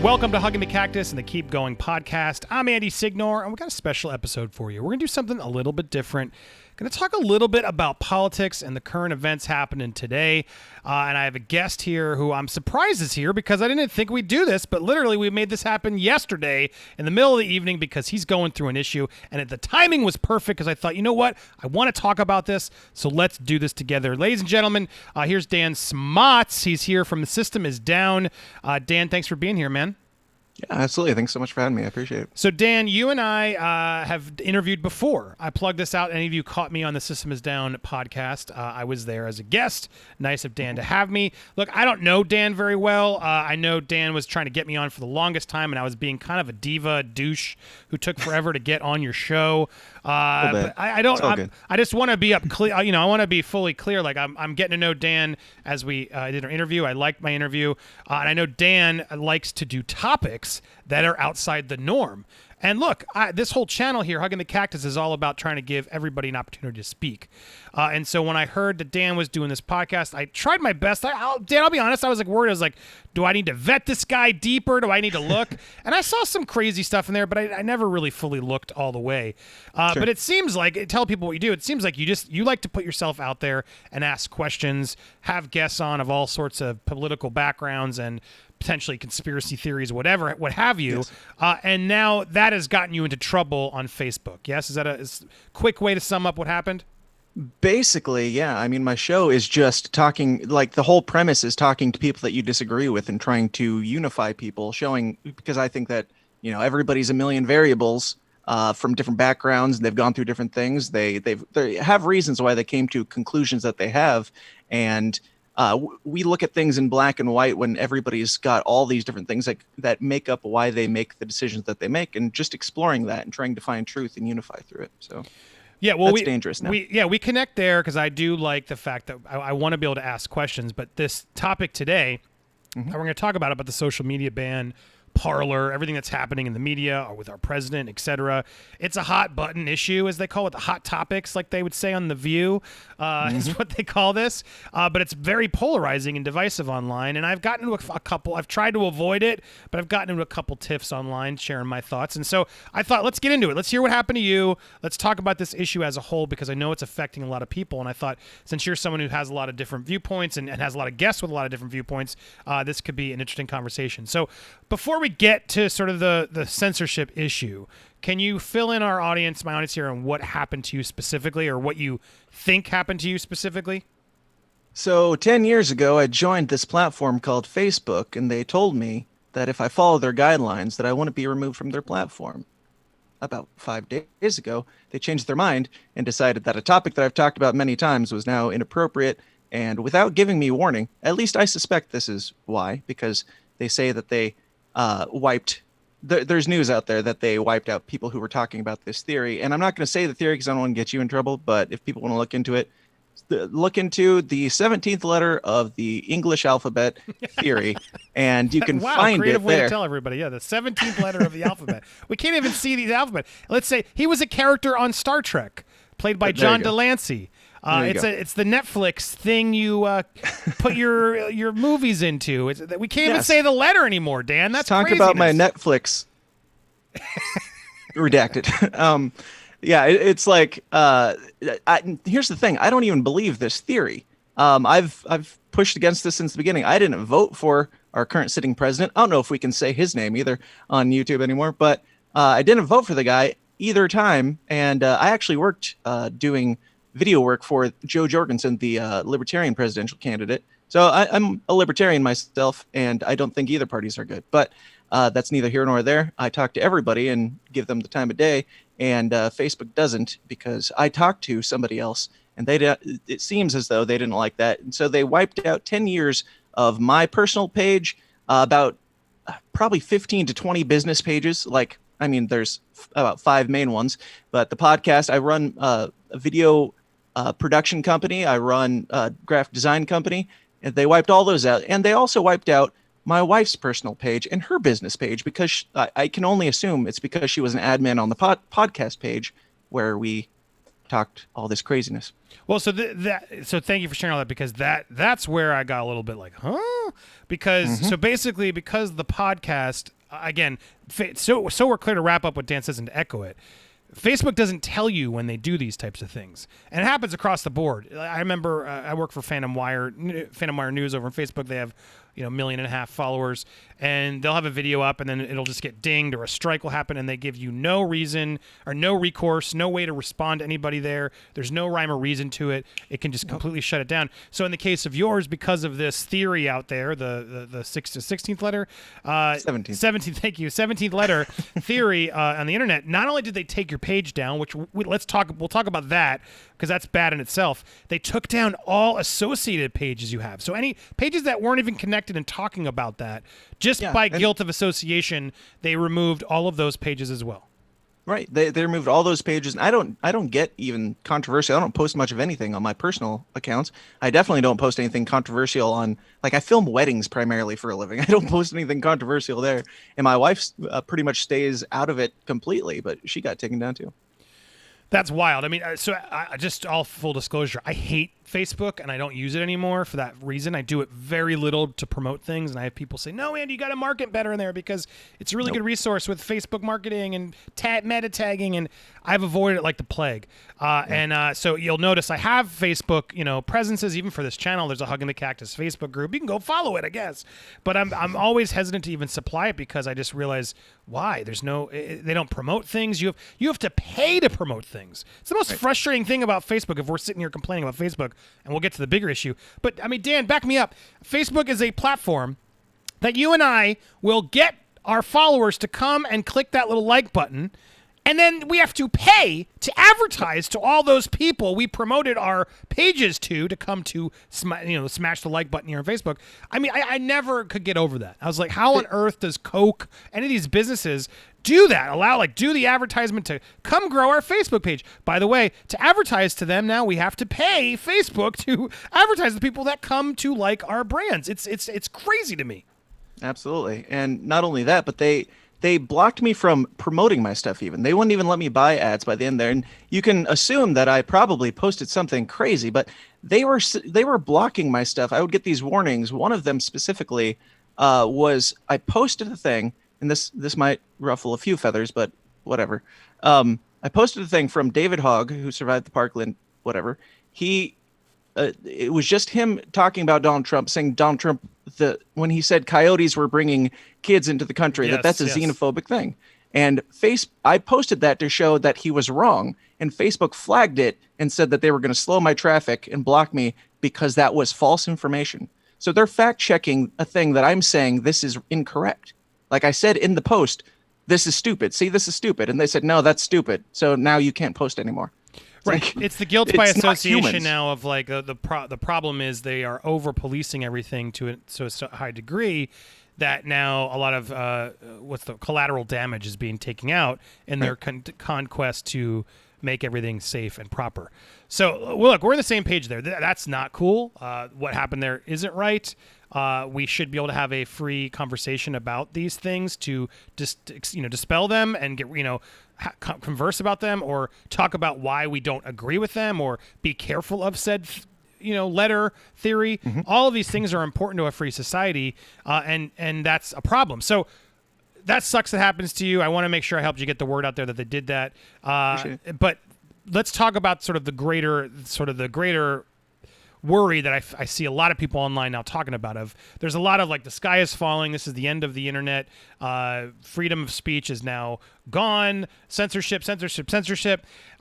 Welcome to Hugging the Cactus and the Keep Going podcast. I'm Andy Signor, and we got a special episode for you. We're going to do something a little bit different. Going to talk a little bit about politics and the current events happening today. And I have a guest here who I'm surprised is here because I didn't think we'd do this, but literally we made this happen yesterday in the middle of the evening because he's going through an issue. And the timing was perfect because I thought, you know what? I want to talk about this, so let's do this together. Ladies and gentlemen, here's Dan Smots. He's here from The System Is Down. Dan, thanks for being here, man. Yeah, absolutely. Thanks so much for having me. I appreciate it. So, Dan, you and I have interviewed before. I plugged this out. Any of you caught me on the System Is Down podcast. I was there as a guest. Nice of Dan to have me. Look, I don't know Dan very well. I know Dan was trying to get me on for the longest time, and I was being kind of a diva douche who took forever to get on your show. But I don't. I just want to be up clear. You know, I want to be fully clear. Like I'm getting to know Dan as we did our interview. I liked my interview, and I know Dan likes to do topics that are outside the norm. And look, this whole channel here, Hugging the Cactus, is all about trying to give everybody an opportunity to speak. And so when I heard that Dan was doing this podcast, I tried my best. Dan, I'll be honest, I was like worried. I was like, do I need to vet this guy deeper? Do I need to look? And I saw some crazy stuff in there, but I never really fully looked all the way. Sure. But it seems like, tell people what you do. It seems like you like to put yourself out there and ask questions, have guests on of all sorts of political backgrounds and potentially conspiracy theories, whatever, what have you. Yes. And now that has gotten you into trouble on Facebook. Yes? Is that a quick way to sum up what happened? Basically, yeah. I mean, my show is just talking, like the whole premise is talking to people that you disagree with and trying to unify people, showing, because I think that, you know, everybody's a million variables from different backgrounds. They've gone through different things. They have reasons why they came to conclusions that they have. And we look at things in black and white when everybody's got all these different things that make up why they make the decisions that they make, and just exploring that and trying to find truth and unify through it. So yeah, well, that's dangerous now. We connect there because I do like the fact that I want to be able to ask questions. But this topic today, we're going to talk about the social media ban, Parler, everything that's happening in the media or with our president, etc. It's a hot button issue, as they call it, the hot topics, like they would say on The View, is what they call this. But it's very polarizing and divisive online. And I've gotten into a couple, I've tried to avoid it, but I've gotten into a couple tiffs online sharing my thoughts. And so I thought, let's get into it. Let's hear what happened to you. Let's talk about this issue as a whole, because I know it's affecting a lot of people. And I thought, since you're someone who has a lot of different viewpoints and has a lot of guests with a lot of different viewpoints, this could be an interesting conversation. So before we get to sort of the censorship issue, can you fill in my audience here, on what happened to you specifically, or what you think happened to you specifically? So 10 years ago, I joined this platform called Facebook, and they told me that if I follow their guidelines, that I wouldn't be removed from their platform. About 5 days ago, they changed their mind and decided that a topic that I've talked about many times was now inappropriate, and without giving me warning, at least I suspect this is why, because they say that they there's news out there that they wiped out people who were talking about this theory. And I'm not going to say the theory because I don't want to get you in trouble, but if people want to look into it, look into the 17th letter of the English alphabet theory, and you can find it there. Creative way to tell everybody. Yeah, the 17th letter of the alphabet. We can't even see the alphabet. Let's say he was a character on Star Trek, played by John Delancey. It's the Netflix thing you put your movies into. We can't even say the letter anymore, Dan. That's talk craziness. About my Netflix redacted. Yeah, it's like here's the thing. I don't even believe this theory. I've pushed against this since the beginning. I didn't vote for our current sitting president. I don't know if we can say his name either on YouTube anymore, but I didn't vote for the guy either time. And I actually worked doing video work for Joe Jorgensen, the Libertarian presidential candidate. So I'm a Libertarian myself, and I don't think either parties are good. But that's neither here nor there. I talk to everybody and give them the time of day, and Facebook doesn't, because I talked to somebody else, and it seems as though they didn't like that. And so they wiped out 10 years of my personal page, about probably 15 to 20 business pages. Like, I mean, there's about 5 main ones, but the podcast, I run a video production company. I run a graphic design company, and they wiped all those out. And they also wiped out my wife's personal page and her business page, because I can only assume it's because she was an admin on the podcast page where we talked all this craziness. Well, so thank you for sharing all that, because that's where I got a little bit like, huh? Because so basically, because the podcast again, so we're clear to wrap up what Dan says and to echo it. Facebook doesn't tell you when they do these types of things, and it happens across the board. I remember I work for Phantom Wire News over on Facebook. They have 1.5 million followers, and they'll have a video up, and then it'll just get dinged, or a strike will happen, and they give you no reason or no recourse, no way to respond to anybody there. There's no rhyme or reason to it. It can just completely shut it down. So in the case of yours, because of this theory out there, the 16th letter, 17th, thank you, 17th letter theory on the internet. Not only did they take your page down, which we'll talk about that, because that's bad in itself. They took down all associated pages you have. So any pages that weren't even connected and talking about that, just by guilt of association, they removed all of those pages as well. Right. They removed all those pages. And I don't get even controversial. I don't post much of anything on my personal accounts. I definitely don't post anything controversial on, like, I film weddings primarily for a living. I don't post anything controversial there. And my wife pretty much stays out of it completely, but she got taken down too. That's wild. I mean, so I just, all full disclosure, I hate Facebook and I don't use it anymore for that reason. I do it very little to promote things, and I have people say, no, Andy, you got to market better in there because it's a really good resource with Facebook marketing and meta tagging, and I've avoided it like the plague. So you'll notice I have Facebook, presences even for this channel. There's a Hugging the Cactus Facebook group. You can go follow it, I guess. But I'm always hesitant to even supply it because I just realize why. They don't promote things. You have to pay to promote things. It's the most frustrating thing about Facebook if we're sitting here complaining about Facebook, and we'll get to the bigger issue. But, I mean, Dan, back me up. Facebook is a platform that you and I will get our followers to come and click that little like button, and then we have to pay to advertise to all those people we promoted our pages to come to smash the like button here on Facebook. I mean, I never could get over that. I was like, how on earth does Coke, any of these businesses, do that? Do the advertisement to come grow our Facebook page. By the way, to advertise to them now, we have to pay Facebook to advertise to the people that come to like our brands. It's crazy to me. Absolutely. And not only that, but they blocked me from promoting my stuff even. They wouldn't even let me buy ads by the end there. And you can assume that I probably posted something crazy, but they were blocking my stuff. I would get these warnings. One of them specifically was I posted a thing, and this might ruffle a few feathers, but whatever. I posted a thing from David Hogg, who survived the Parkland, whatever. It was just him talking about Donald Trump, saying Donald Trump, when he said coyotes were bringing kids into the country, that's a xenophobic thing. And I posted that to show that he was wrong, and Facebook flagged it and said that they were going to slow my traffic and block me because that was false information. So they're fact checking a thing that I'm saying this is incorrect. Like I said in the post, this is stupid. See, this is stupid. And they said, no, that's stupid. So now you can't post anymore. Right. It's the guilt by association now of like the problem is they are over policing everything to a high degree that now a lot of the collateral damage is being taken out in their conquest to make everything safe and proper. So look, we're on the same page there. That's not cool. What happened there isn't right. We should be able to have a free conversation about these things to just dispel them and get converse about them, or talk about why we don't agree with them, or be careful of said letter theory. All of these things are important to a free society, and that's a problem. So that sucks that happens to you. I want to make sure I helped you get the word out there that they did that. But let's talk about sort of the greater worry that I see a lot of people online now talking about. There's a lot of like, the sky is falling. This is the end of the internet. Freedom of speech is now gone. Censorship.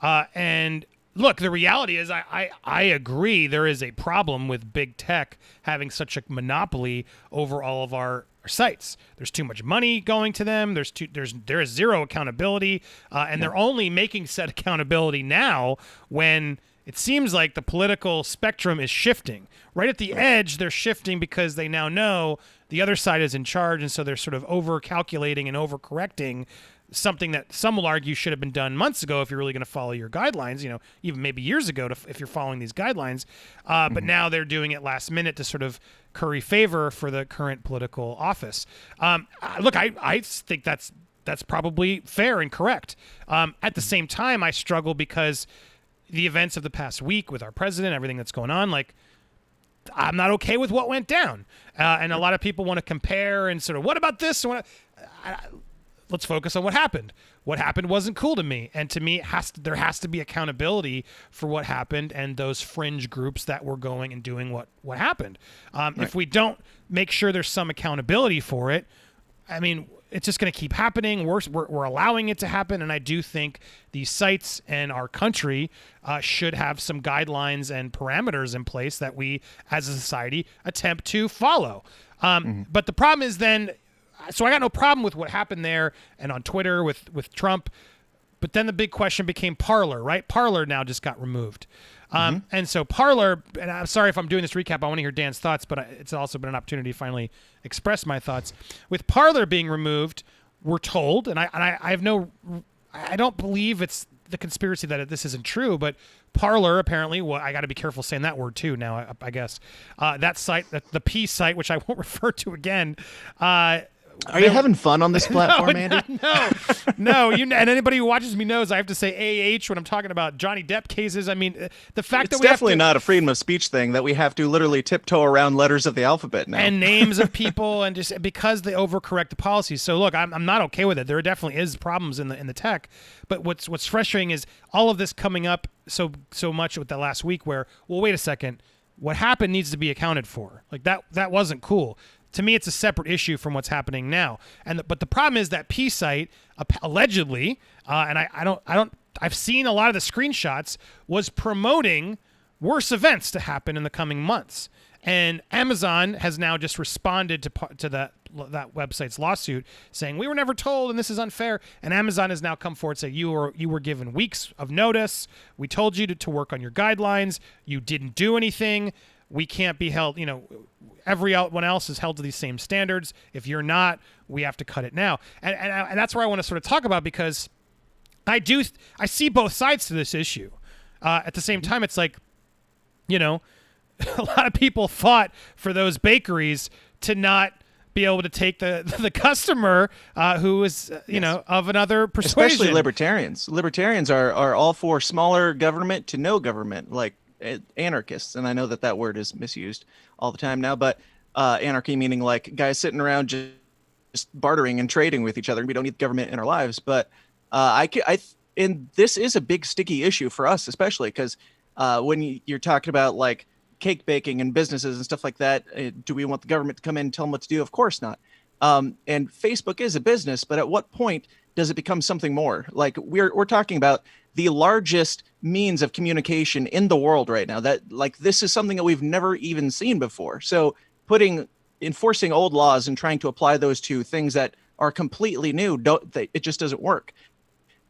And look, the reality is I agree there is a problem with big tech having such a monopoly over all of our sites. There's too much money going to them. There is zero accountability, and they're only making said accountability now when it seems like the political spectrum is shifting. Right at the edge, they're shifting because they now know the other side is in charge, and so they're sort of over-calculating and over-correcting something that some will argue should have been done months ago if you're really going to follow your guidelines, even maybe years ago if you're following these guidelines. But now they're doing it last minute to sort of curry favor for the current political office. Look, I think that's probably fair and correct. At the same time, I struggle because the events of the past week with our president, everything that's going on, like, I'm not okay with what went down. And a lot of people want to compare and sort of, what about this? Let's focus on what happened. What happened wasn't cool to me. And to me, there has to be accountability for what happened and those fringe groups that were going and doing what happened. Right. If we don't make sure there's some accountability for it, I mean, it's just going to keep happening. We're allowing it to happen. And I do think these sites and our country should have some guidelines and parameters in place that we, as a society, attempt to follow. But the problem is then, so I got no problem with what happened there and on Twitter with Trump. But then the big question became Parler, right? Parler now just got removed. And so Parler, and I'm sorry if I'm doing this recap, I want to hear Dan's thoughts, but it's also been an opportunity to finally express my thoughts. With Parler being removed, we're told, and I don't believe it's the conspiracy that this isn't true, but Parler apparently, well, I got to be careful saying that word too now, I guess. That site, the P site, which I won't refer to again, are you having fun on this platform, Andy? No. And anybody who watches me knows I have to say AH when I'm talking about Johnny Depp cases. I mean, the fact that it's definitely not a freedom of speech thing that we have to literally tiptoe around letters of the alphabet now. And names of people, and just because they overcorrect the policies. So look, I'm not okay with it. There definitely is problems in the tech, but what's frustrating is all of this coming up so much with the last week where, well, wait a second, what happened needs to be accounted for. Like that wasn't cool. To me, it's a separate issue from what's happening now. But the problem is that P site allegedly, and I've seen a lot of the screenshots, was promoting worse events to happen in the coming months. And Amazon has now just responded to that website's lawsuit, saying we were never told and this is unfair. And Amazon has now come forward and said you were given weeks of notice. We told you to work on your guidelines. You didn't do anything. We can't be held, everyone else is held to these same standards. If you're not, we have to cut it now. And that's where I want to sort of talk about, because I see both sides to this issue. At the same time, it's like, a lot of people fought for those bakeries to not be able to take the customer who is, of another persuasion. Especially libertarians. Libertarians are all for smaller government to no government, like anarchists. And I know that word is misused all the time now, but anarchy meaning like guys sitting around just bartering and trading with each other. We don't need government in our lives. But and this is a big sticky issue for us, especially because when you're talking about like cake baking and businesses and stuff like that, do we want the government to come in and tell them what to do? Of course not. And Facebook is a business, but at what point does it become something more? Like we're talking about the largest means of communication in the world right now. That like this is something that we've never even seen before. So enforcing old laws and trying to apply those to things that are completely new, it just doesn't work.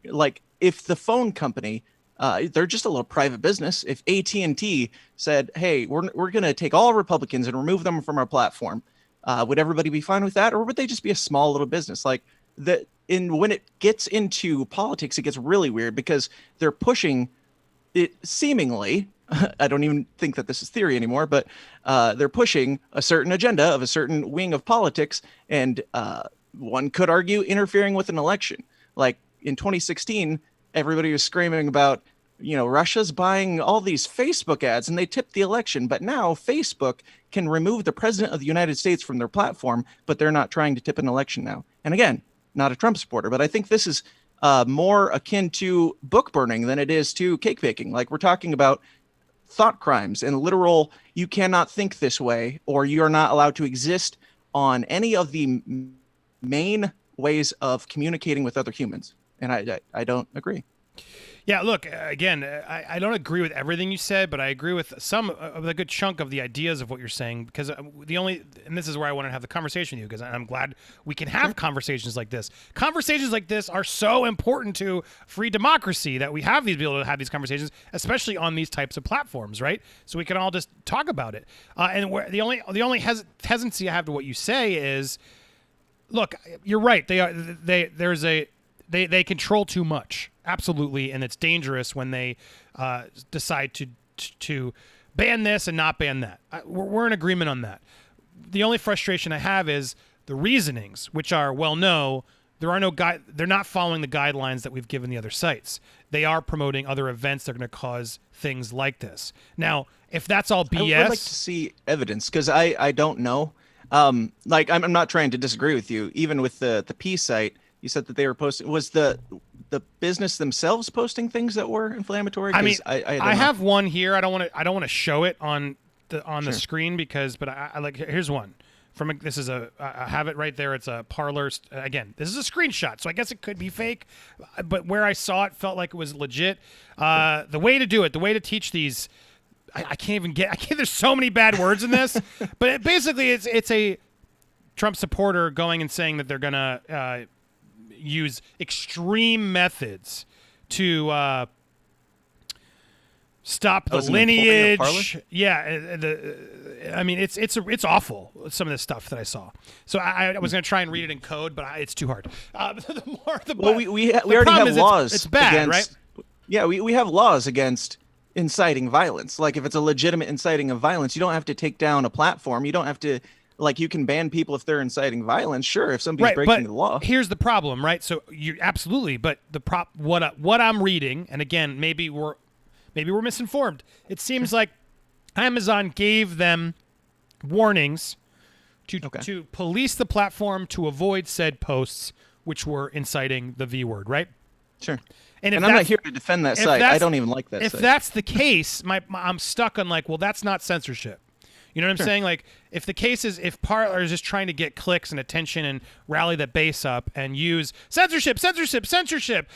Like if the phone company, they're just a little private business. If AT&T said, "Hey, we're going to take all Republicans and remove them from our platform," would everybody be fine with that, or would they just be a small little business? Like when it gets into politics, it gets really weird because they're pushing it seemingly. I don't even think that this is theory anymore, but they're pushing a certain agenda of a certain wing of politics, and one could argue interfering with an election. Like in 2016, everybody was screaming about, Russia's buying all these Facebook ads and they tipped the election. But now Facebook can remove the president of the United States from their platform, but they're not trying to tip an election now. And again, not a Trump supporter, but I think this is more akin to book burning than it is to cake baking. Like we're talking about thought crimes and literal, you cannot think this way, or you're not allowed to exist on any of the main ways of communicating with other humans. And I don't agree. Yeah, look, again, I don't agree with everything you said, but I agree with a good chunk of the ideas of what you're saying, because and this is where I want to have the conversation with you, because I'm glad we can have conversations like this. Conversations like this are so important to free democracy, that we have these able to have these conversations, especially on these types of platforms, right? So we can all just talk about it. And the only hesitancy I have to what you say is, look, you're right. They control too much. Absolutely, and it's dangerous when they decide to ban this and not ban that. We're in agreement on that. The only frustration I have is the reasonings, which are, they're not following the guidelines that we've given the other sites. they are promoting other events that are going to cause things like this. Now, if that's all BS, I would like to see evidence because I don't know. Like I'm not trying to disagree with you. Even with the P site, you said that they were posting. Was the business themselves posting things that were inflammatory? I mean, 'Cause I don't I know. have one here. I don't want to show it on the Sure. screen because, but I like here's one from this is I have it right there. It's a Parler. Again, this is a screenshot, so I guess it could be fake, but where I saw it felt like it was legit. The way to do it, the way to teach these, I can't even get. I can't. There's so many bad words in this, but basically it's a Trump supporter going and saying that they're gonna use extreme methods to stop the was an employee of Parler? lineage. Yeah, I mean it's awful. Some of the stuff that I saw. So I was going to try and read it in code, but it's too hard. Well, we already have laws. It's bad, against, right? Yeah, we have laws against inciting violence. Like if it's a legitimate inciting of violence, you don't have to take down a platform. You don't have to like you can ban people if they're inciting violence. Sure, if somebody's Right, breaking but the law. here's the problem, right? So you absolutely, but what I'm reading, and again, maybe we're misinformed. It seems like Amazon gave them warnings to police the platform to avoid said posts which were inciting the V word, right? Sure. And I'm not here to defend that site. I don't even like that if site. that's the case, I'm stuck on like, well, that's not censorship. You know what I'm saying? Like, if the case is, if Parler is just trying to get clicks and attention and rally the base up and use censorship,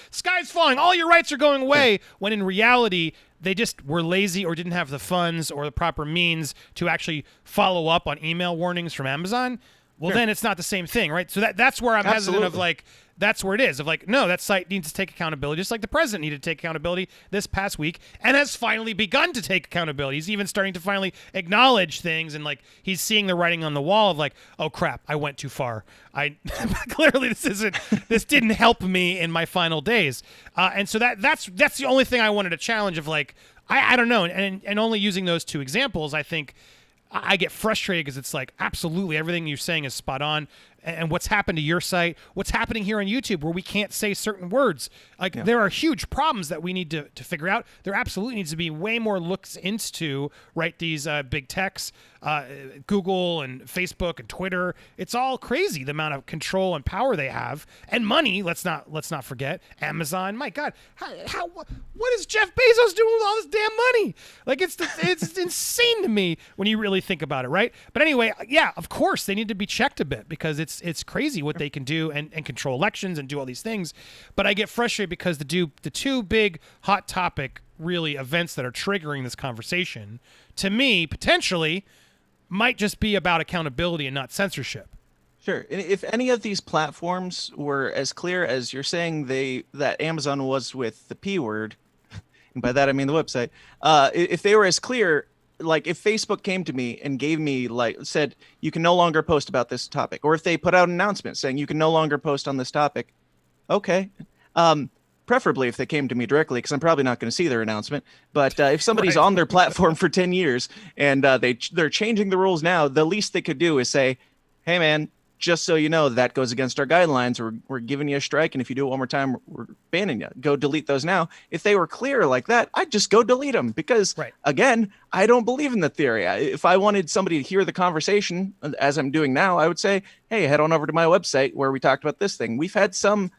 sky's falling, all your rights are going away, when in reality, they just were lazy or didn't have the funds or the proper means to actually follow up on email warnings from Amazon, well, then it's not the same thing, right? So that's where I'm hesitant of like, that's where it is. Of like, no, that site needs to take accountability, just like the president needed to take accountability this past week and has finally begun to take accountability. He's even starting to finally acknowledge things and like he's seeing the writing on the wall of like, oh crap, I went too far. Clearly this didn't help me in my final days. And so that's the only thing I wanted to challenge of like, I don't know. And only using those two examples, I think I get frustrated because it's like absolutely everything you're saying is spot on. And what's happened to your site, what's happening here on YouTube where we can't say certain words. Like there are huge problems that we need to figure out. There absolutely needs to be way more looks into, right, these big techs, Google and Facebook and Twitter. It's all crazy the amount of control and power they have and money. Let's not forget Amazon. My God, what is Jeff Bezos doing with all this damn money? Like it's insane to me when you really think about it, right? But anyway, yeah, of course they need to be checked a bit because it's crazy what they can do and control elections and do all these things. But I get frustrated because the two big hot topic really events that are triggering this conversation to me potentially might just be about accountability and not censorship. Sure. And if any of these platforms were as clear as you're saying that Amazon was with the P word, and by that I mean the website, if they were as clear, like if Facebook came to me and gave me like said you can no longer post about this topic, or if they put out an announcement saying you can no longer post on this topic, okay. Preferably if they came to me directly, because I'm probably not going to see their announcement. But if somebody's on their platform for 10 years and they're changing the rules now, the least they could do is say, hey, man, just so you know, that goes against our guidelines. We're giving you a strike. And if you do it one more time, we're banning you. Go delete those now. If they were clear like that, I'd just go delete them because, again, I don't believe in the theory. If I wanted somebody to hear the conversation, as I'm doing now, I would say, hey, head on over to my website where we talked about this thing. We've had some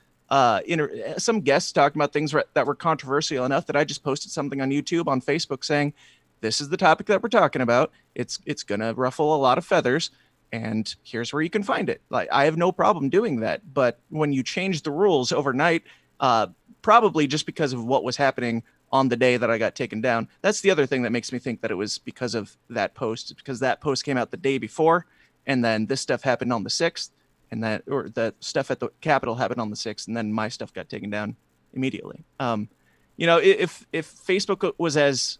guests talking about things that were controversial enough that I just posted something on YouTube, on Facebook saying, this is the topic that we're talking about. It's going to ruffle a lot of feathers and here's where you can find it. Like, I have no problem doing that. But when you change the rules overnight, probably just because of what was happening on the day that I got taken down, that's the other thing that makes me think that it was because of that post, because that post came out the day before. And then this stuff happened on the 6th. And the stuff at the Capitol happened on the 6th, and then my stuff got taken down immediately. If Facebook was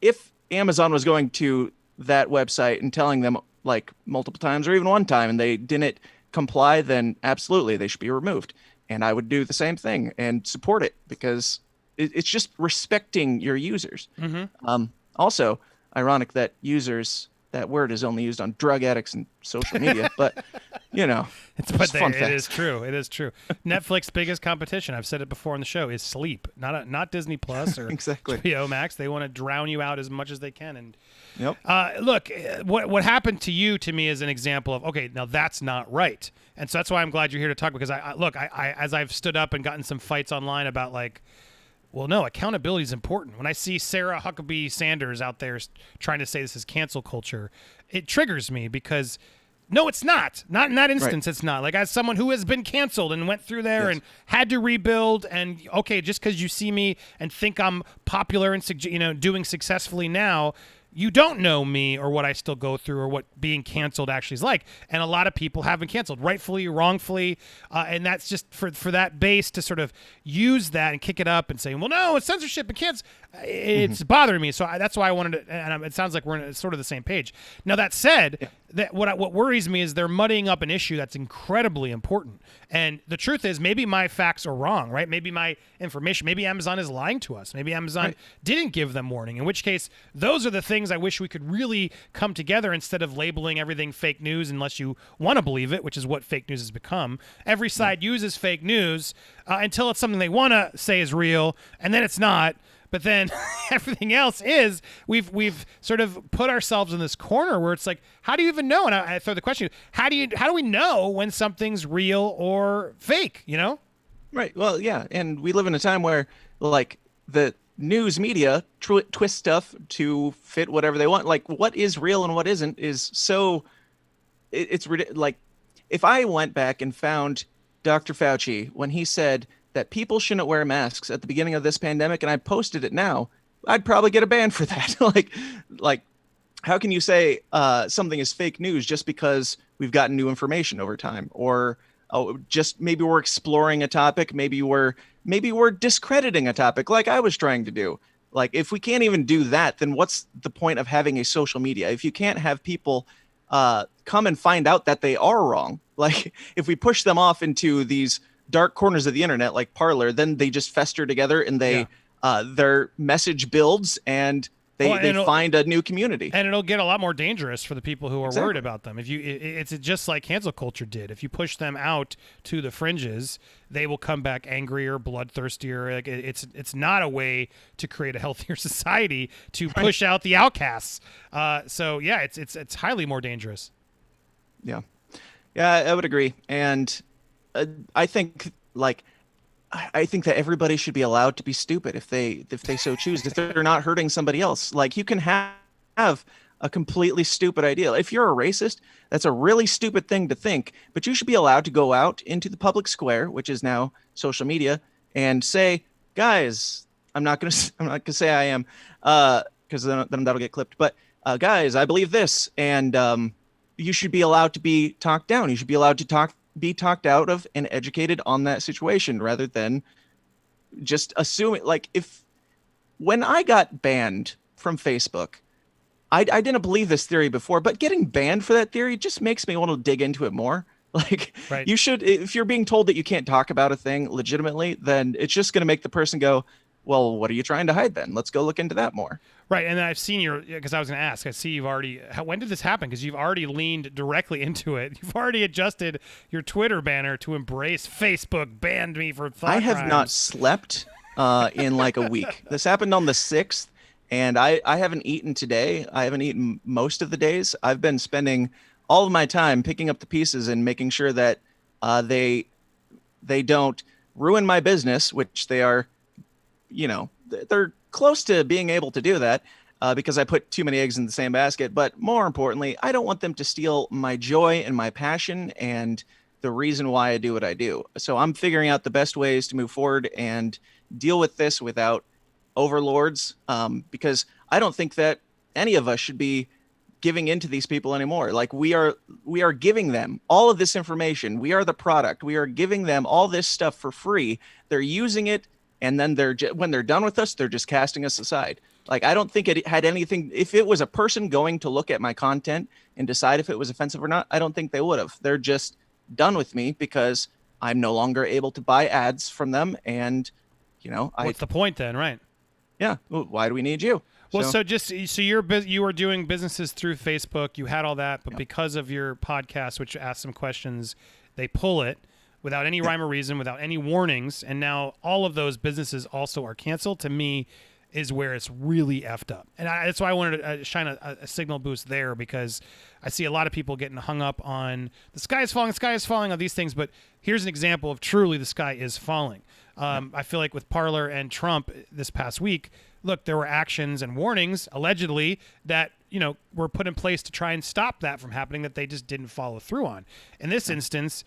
if Amazon was going to that website and telling them like multiple times or even one time and they didn't comply, then absolutely they should be removed. And I would do the same thing and support it because it's just respecting your users. Also, ironic that users that word is only used on drug addicts and social media, but you know, just fun It fact. is true. It is true. Netflix's biggest competition, I've said it before on the show, is sleep. Not Disney Plus or Exactly. HBO Max. They want to drown you out as much as they can. And Yep. look, what happened to you to me is an example of, okay, now that's not right. And so that's why I'm glad you're here to talk, because I as I've stood up and gotten some fights online about like, well, no, accountability is important. When I see Sarah Huckabee Sanders out there trying to say this is cancel culture, it triggers me because no, it's not. Not in that instance, It's not. Like, as someone who has been canceled and went through there Yes. and had to rebuild, and okay, just because you see me and think I'm popular and doing successfully now, you don't know me or what I still go through or what being canceled actually is like. And a lot of people have been canceled, rightfully, wrongfully, and that's just for that base to sort of use that and kick it up and say, well, no, it's censorship and cancel. It's bothering me. So that's why I wanted to, and it sounds like we're on sort of the same page. Now, that said, that what worries me is they're muddying up an issue that's incredibly important. And the truth is, maybe my facts are wrong, right? Maybe my information, maybe Amazon is lying to us. Maybe Amazon didn't give them warning, in which case those are the things I wish we could really come together instead of labeling everything fake news unless you want to believe it, which is what fake news has become. Every side uses fake news until it's something they want to say is real, and then it's not. But then everything else is, we've sort of put ourselves in this corner where it's like, how do you even know? And I throw the question, how do we know when something's real or fake, you know? Right. Well, yeah, and we live in a time where like the news media twist stuff to fit whatever they want. Like what is real and what isn't is so like if I went back and found Dr. Fauci when he said that people shouldn't wear masks at the beginning of this pandemic and I posted it now, I'd probably get a ban for that. like how can you say something is fake news just because we've gotten new information over time, or just maybe we're exploring a topic, maybe we're discrediting a topic like I was trying to do. Like if we can't even do that, then what's the point of having a social media? If you can't have people come and find out that they are wrong, like if we push them off into these dark corners of the internet like Parler, then they just fester together and their message builds and they find a new community. And it'll get a lot more dangerous for the people who are worried about them. If it's just like cancel culture did. If you push them out to the fringes, they will come back angrier, bloodthirstier. Like it's not a way to create a healthier society to push out the outcasts. So yeah, it's highly more dangerous. Yeah, I would agree. And I think that everybody should be allowed to be stupid if they so choose, if they're not hurting somebody else. Like you can have a completely stupid idea. If you're a racist, that's a really stupid thing to think, but you should be allowed to go out into the public square, which is now social media, and say, guys, I'm not going to say I am, because then that'll get clipped. But guys, I believe this. And you should be allowed to be talked down. You should be allowed to be talked out of and educated on that situation rather than just assuming. Like when I got banned from Facebook, I didn't believe this theory before, but getting banned for that theory just makes me want to dig into it more. Like you should, if you're being told that you can't talk about a thing legitimately, then it's just going to make the person go, well, what are you trying to hide then? Let's go look into that more. Right, and I've seen because I was going to ask, I see you've already, when did this happen? Because you've already leaned directly into it. You've already adjusted your Twitter banner to embrace Facebook banned me for thought I have crimes. not slept in like a week. This happened on the 6th, and I haven't eaten today. I haven't eaten most of the days. I've been spending all of my time picking up the pieces and making sure that they don't ruin my business, which they are, they're close to being able to do that because I put too many eggs in the same basket. But more importantly, I don't want them to steal my joy and my passion and the reason why I do what I do. So I'm figuring out the best ways to move forward and deal with this without overlords, because I don't think that any of us should be giving into these people anymore. Like we are giving them all of this information. We are the product. We are giving them all this stuff for free. They're using it. And then when they're done with us, they're just casting us aside. Like, I don't think it had anything. If it was a person going to look at my content and decide if it was offensive or not, I don't think they would have. They're just done with me because I'm no longer able to buy ads from them. And, what's the point then, right? Yeah. Well, why do we need you? Well, so you were doing businesses through Facebook. You had all that, but because of your podcast, which asked some questions, they pull it without any rhyme or reason, without any warnings, and now all of those businesses also are canceled. To me, is where it's really effed up, and that's why I wanted to shine a signal boost there, because I see a lot of people getting hung up on the sky is falling, all these things. But here's an example of truly the sky is falling. I feel like with Parler and Trump this past week, look, there were actions and warnings allegedly that were put in place to try and stop that from happening that they just didn't follow through on. In this instance,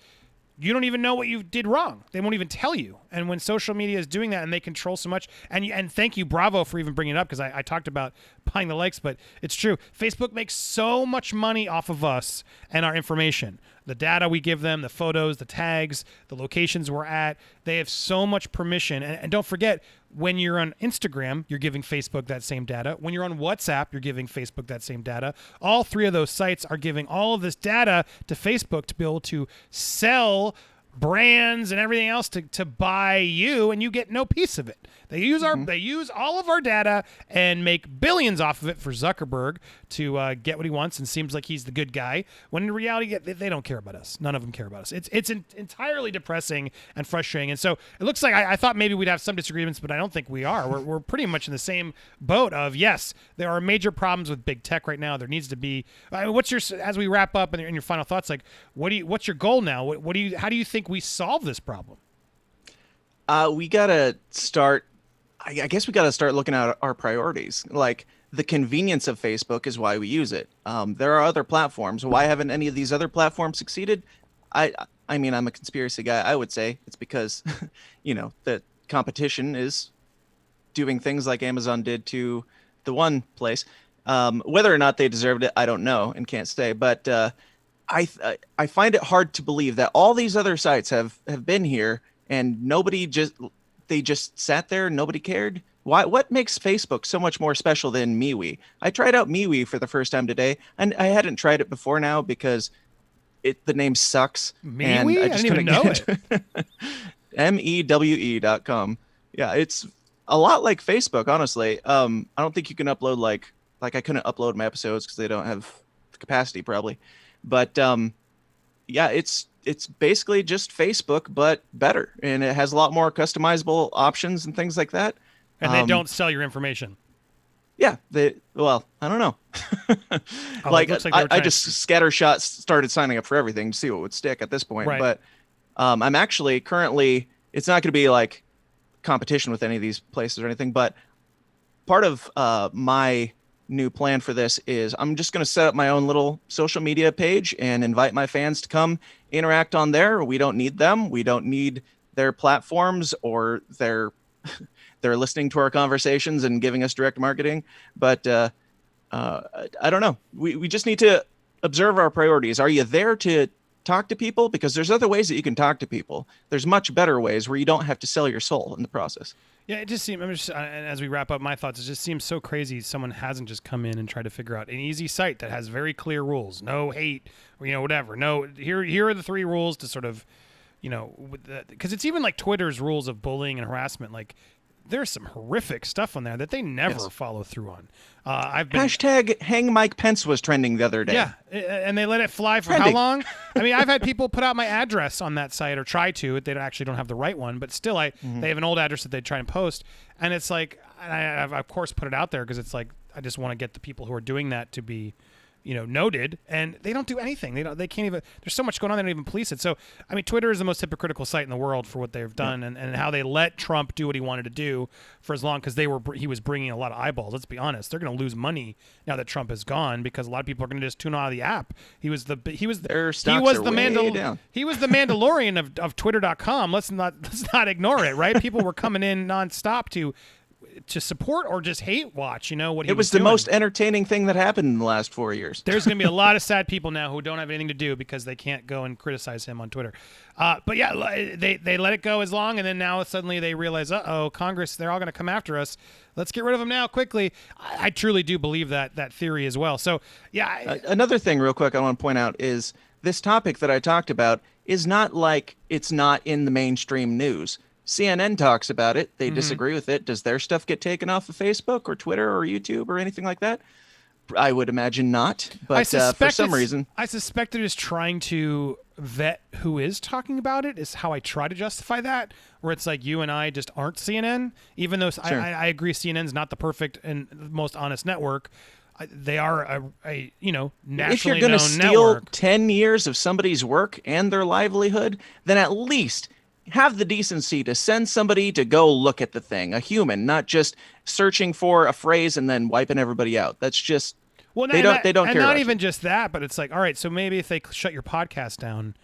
you don't even know what you did wrong. They won't even tell you. And when social media is doing that and they control so much, and thank you, bravo, for even bringing it up, because I talked about buying the likes, but it's true. Facebook makes so much money off of us and our information. The data we give them, the photos, the tags, the locations we're at, they have so much permission. And don't forget, when you're on Instagram, you're giving Facebook that same data. When you're on WhatsApp, you're giving Facebook that same data. All three of those sites are giving all of this data to Facebook to be able to sell brands and everything else to buy you, and you get no piece of it. They use they use all of our data and make billions off of it for Zuckerberg to get what he wants, and seems like he's the good guy, when in reality they don't care about us. None of them care about us. It's entirely depressing and frustrating. And so it looks like I thought maybe we'd have some disagreements, but I don't think we are. We're pretty much in the same boat of, yes, there are major problems with big tech right now. There needs to be what's your, as we wrap up and your final thoughts, like what's your goal now? How do you think we solve this problem? We gotta start. I guess we gotta start looking at our priorities. Like, the convenience of Facebook is why we use it. There are other platforms. Why haven't any of these other platforms succeeded? I mean, I'm a conspiracy guy. I would say it's because, the competition is doing things like Amazon did to the one place. Whether or not they deserved it, I don't know and can't say. But I find it hard to believe that all these other sites have been here and they just sat there and nobody cared. What makes Facebook so much more special than MeWe? I tried out MeWe for the first time today, and I hadn't tried it before now because the name sucks. MeWe? I didn't even know it. MEWE.com. Yeah, it's a lot like Facebook, honestly. I don't think you can upload like I couldn't upload my episodes because they don't have the capacity probably. But yeah, it's basically just Facebook, but better. And it has a lot more customizable options and things like that. And they don't sell your information. Yeah, I don't know. Like I just scattershot started signing up for everything to see what would stick at this point. Right. But I'm actually currently, it's not going to be like competition with any of these places or anything, but part of my new plan for this is I'm just going to set up my own little social media page and invite my fans to come interact on there. We don't need them. We don't need their platforms or their they're listening to our conversations and giving us direct marketing. But I don't know. We just need to observe our priorities. Are you there to talk to people? Because there's other ways that you can talk to people. There's much better ways where you don't have to sell your soul in the process. Yeah, it just seems, as we wrap up my thoughts, it just seems so crazy someone hasn't just come in and tried to figure out an easy site that has very clear rules. No hate, or, whatever. No, here are the 3 rules to sort of, because it's even like Twitter's rules of bullying and harassment. Like, there's some horrific stuff on there that they never follow through on. Hashtag hang Mike Pence was trending the other day. Yeah, and they let it fly for how long? I mean, I've had people put out my address on that site or try to. They actually don't have the right one, but still, they have an old address that they try and post. And it's like, I've of course put it out there because it's like, I just want to get the people who are doing that to be, noted, and they don't do anything. They can't even, there's so much going on, they don't even police it. So, I mean, Twitter is the most hypocritical site in the world for what they've done and how they let Trump do what he wanted to do for as long, because he was bringing a lot of eyeballs. Let's be honest. They're going to lose money now that Trump is gone, because a lot of people are going to just tune out of the app. He was the Mandalorian of Twitter.com. Let's not ignore it, right? People were coming in nonstop to support or just hate watch, what he was doing. The most entertaining thing that happened in the last 4 years. There's going to be a lot of sad people now who don't have anything to do because they can't go and criticize him on Twitter. But yeah, they let it go as long, and then now suddenly they realize, Congress, they're all going to come after us. Let's get rid of them now quickly. I truly do believe that theory as well. So yeah. Another thing real quick I want to point out is this topic that I talked about is not like it's not in the mainstream news. CNN talks about it. They disagree with it. Does their stuff get taken off of Facebook or Twitter or YouTube or anything like that? I would imagine not. But for some reason, I suspect they're just trying to vet who is talking about it. Is how I try to justify that. Where it's like you and I just aren't CNN, even though Sure. I agree CNN's not the perfect and most honest network. They are a nationally if you're going to known steal network. 10 years of somebody's work and their livelihood, then at least have the decency to send somebody to go look at the thing, a human, not just searching for a phrase and then wiping everybody out. That's just they don't care. And not about even you. just that, but it's like, all right, so maybe if they shut your podcast down,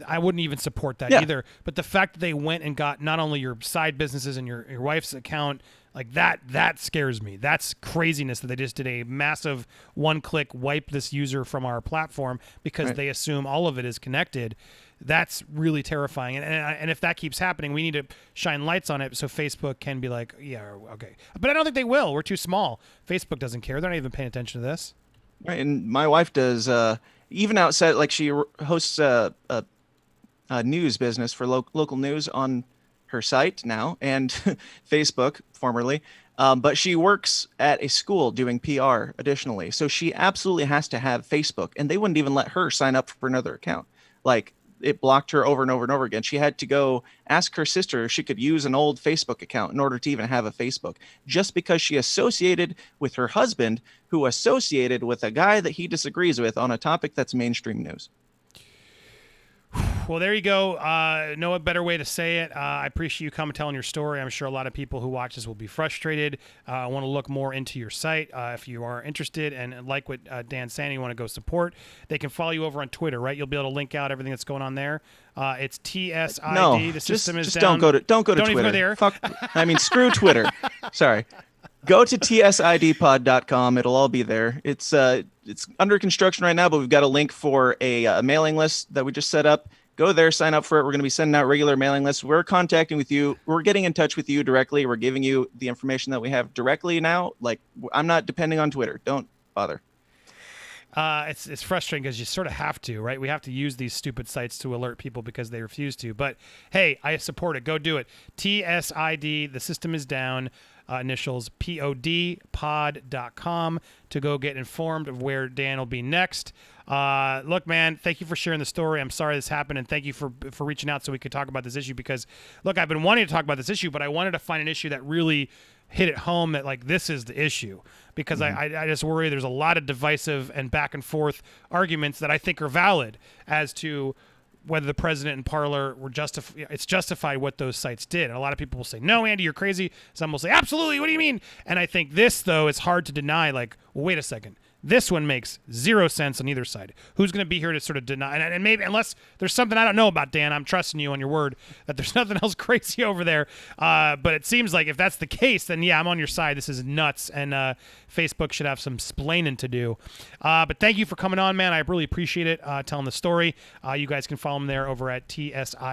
I wouldn't even support that Yeah. either. But the fact that they went and got not only your side businesses and your wife's account, like that scares me. That's craziness that they just did a massive one-click wipe this user from our platform because Right. they assume all of it is connected. That's really terrifying. And if that keeps happening, we need to shine lights on it so Facebook can be like, yeah, okay. But I don't think they will. We're too small. Facebook doesn't care. They're not even paying attention to this. Right, and my wife does even outside, like she hosts a news business for local news on her site now and Facebook formerly. But she works at a school doing PR additionally. So she absolutely has to have Facebook, and they wouldn't even let her sign up for another account. Like it blocked her over and over and over again. She had to go ask her sister if she could use an old Facebook account in order to even have a Facebook, just because she associated with her husband, who associated with a guy that he disagrees with on a topic that's mainstream news. Well, there you go. No better way to say it. I appreciate you coming telling your story. I'm sure a lot of people who watch this will be frustrated. I want to look more into your site. If you are interested and like what Dan's saying, you want to go support, they can follow you over on Twitter, right? You'll be able to link out everything that's going on there. It's TSID. No, the system is just down. don't go to Don't Twitter. even go there. Fuck. I mean, screw Twitter. Sorry. Go to tsidpod.com. It'll all be there. It's under construction right now, but we've got a link for a mailing list that we just set up. Go there, sign up for it. We're going to be sending out regular mailing lists. We're contacting with you. We're getting in touch with you directly. We're giving you the information that we have directly now. Like, I'm not depending on Twitter. Don't bother. It's frustrating because you sort of have to, right? We have to use these stupid sites to alert people because they refuse to. But hey, I support it. Go do it. TSID, the system is down. Initials pod.com to go get informed of where Dan will be next. Look, man, thank you for sharing the story. I'm sorry this happened, and thank you for reaching out so we could talk about this issue because, look, I've been wanting to talk about this issue, but I wanted to find an issue that really hit it home that, like, this is the issue because I just worry there's a lot of divisive and back and forth arguments that I think are valid as to whether the president and Parler were it's justified what those sites did. And a lot of people will say, no, Andy, you're crazy. Some will say, absolutely. What do you mean? And I think this, though, is hard to deny. Like, well, wait a second. This one makes zero sense on either side. Who's going to be here to sort of deny? And maybe unless there's something I don't know about, Dan, I'm trusting you on your word that there's nothing else crazy over there. But it seems like if that's the case, then yeah, I'm on your side. This is nuts. And Facebook should have some splaining to do. But thank you for coming on, man. I really appreciate it, telling the story. You guys can follow them there over at tsidpod.com.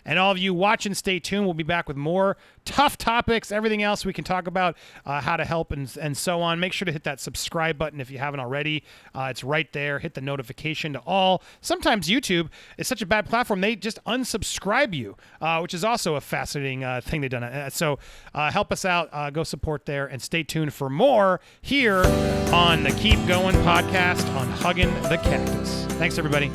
And all of you watching, stay tuned. We'll be back with more tough topics, everything else we can talk about, how to help and so on. Make sure to hit that subscribe button if you haven't already. It's right there. Hit the notification to all. Sometimes YouTube is such a bad platform, they just unsubscribe you, which is also a fascinating thing they've done. So help us out. Go support there and stay tuned for more here on the Keep Going podcast on Hugging the Cactus. Thanks, everybody.